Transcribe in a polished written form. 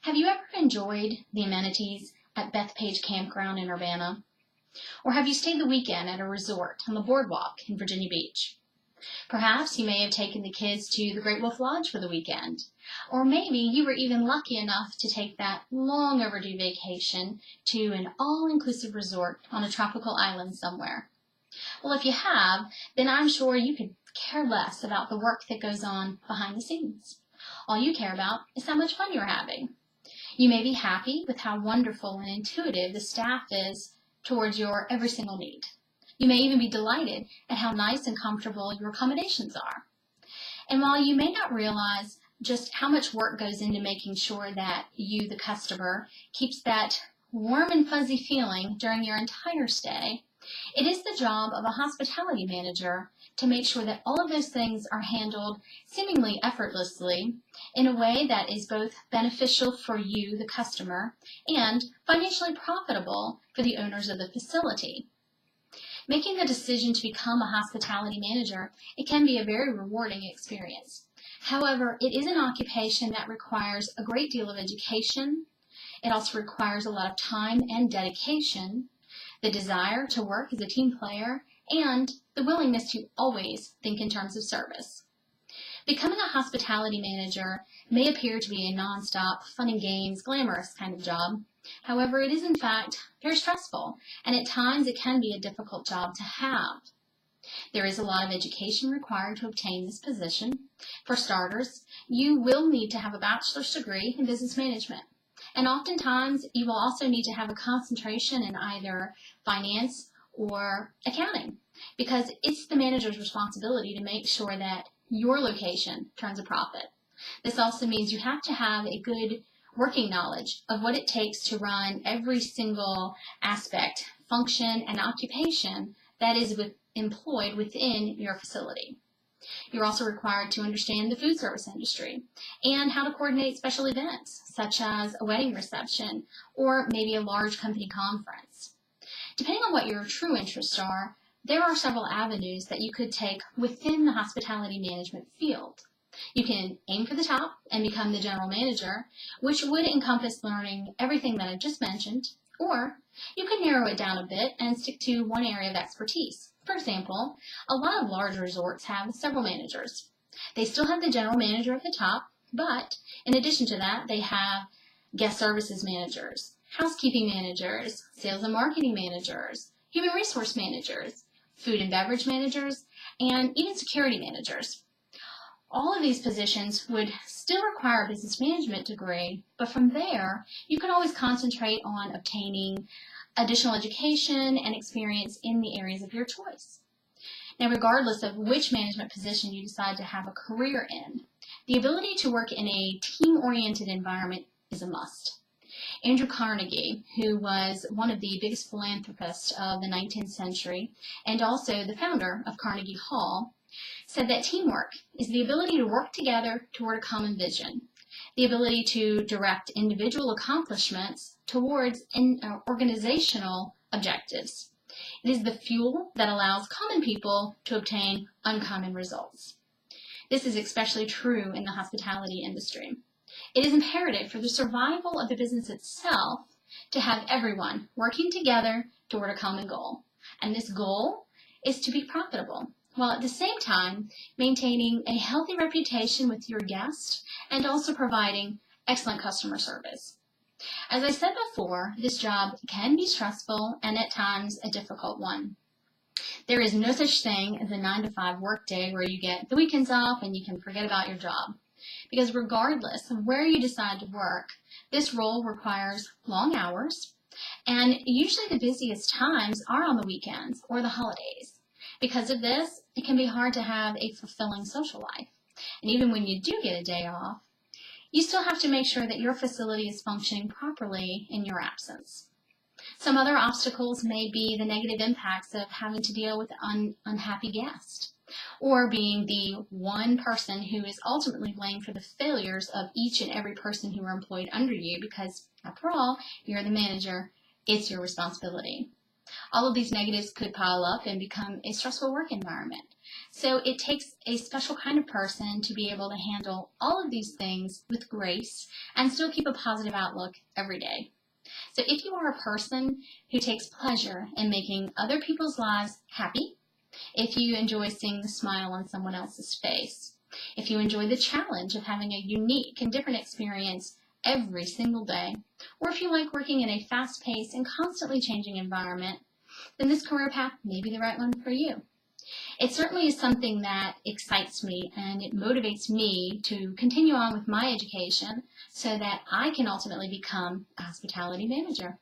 Have you ever enjoyed the amenities at Bethpage Campground in Urbana? Or have you stayed the weekend at a resort on the boardwalk in Virginia Beach? Perhaps you may have taken the kids to the Great Wolf Lodge for the weekend. Or maybe you were even lucky enough to take that long overdue vacation to an all-inclusive resort on a tropical island somewhere. Well, if you have, then I'm sure you could care less about the work that goes on behind the scenes. All you care about is how much fun you're having. You may be happy with how wonderful and intuitive the staff is towards your every single need. You may even be delighted at how nice and comfortable your accommodations are. And while you may not realize just how much work goes into making sure that you, the customer, keeps that warm and fuzzy feeling during your entire stay, it is the job of a hospitality manager to make sure that all of those things are handled seemingly effortlessly in a way that is both beneficial for you, the customer, and financially profitable for the owners of the facility. Making the decision to become a hospitality manager, it can be a very rewarding experience. However, it is an occupation that requires a great deal of education. It also requires a lot of time and dedication, the desire to work as a team player, and the willingness to always think in terms of service. Becoming a hospitality manager may appear to be a nonstop, fun and games, glamorous kind of job. However, it is in fact very stressful, and at times it can be a difficult job to have. There is a lot of education required to obtain this position. For starters, you will need to have a bachelor's degree in business management. And oftentimes, you will also need to have a concentration in either finance or accounting, because it's the manager's responsibility to make sure that your location turns a profit. This also means you have to have a good working knowledge of what it takes to run every single aspect, function, and occupation that is employed within your facility. You're also required to understand the food service industry and how to coordinate special events, such as a wedding reception or maybe a large company conference. Depending on what your true interests are, there are several avenues that you could take within the hospitality management field. You can aim for the top and become the general manager, which would encompass learning everything that I just mentioned, or you could narrow it down a bit and stick to one area of expertise. For example, a lot of large resorts have several managers. They still have the general manager at the top, but in addition to that, they have guest services managers, housekeeping managers, sales and marketing managers, human resource managers, food and beverage managers, and even security managers. All of these positions would still require a business management degree, but from there, you can always concentrate on obtaining additional education and experience in the areas of your choice. Now, regardless of which management position you decide to have a career in, the ability to work in a team-oriented environment is a must. Andrew Carnegie, who was one of the biggest philanthropists of the 19th century and also the founder of Carnegie Hall, said that teamwork is the ability to work together toward a common vision, the ability to direct individual accomplishments towards organizational objectives. It is the fuel that allows common people to obtain uncommon results. This is especially true in the hospitality industry. It is imperative for the survival of the business itself to have everyone working together toward a common goal. And this goal is to be profitable, while at the same time maintaining a healthy reputation with your guests and also providing excellent customer service. As I said before, this job can be stressful and at times a difficult one. There is no such thing as a 9-to-5 workday where you get the weekends off and you can forget about your job. Because regardless of where you decide to work, this role requires long hours, and usually the busiest times are on the weekends or the holidays. Because of this, it can be hard to have a fulfilling social life. And even when you do get a day off, you still have to make sure that your facility is functioning properly in your absence. Some other obstacles may be the negative impacts of having to deal with an unhappy guest, or being the one person who is ultimately blamed for the failures of each and every person who are employed under you, because after all, you're the manager, it's your responsibility. All of these negatives could pile up and become a stressful work environment. So it takes a special kind of person to be able to handle all of these things with grace and still keep a positive outlook every day. So if you are a person who takes pleasure in making other people's lives happy, if you enjoy seeing the smile on someone else's face, if you enjoy the challenge of having a unique and different experience every single day, or if you like working in a fast-paced and constantly changing environment, then this career path may be the right one for you. It certainly is something that excites me, and it motivates me to continue on with my education so that I can ultimately become a hospitality manager.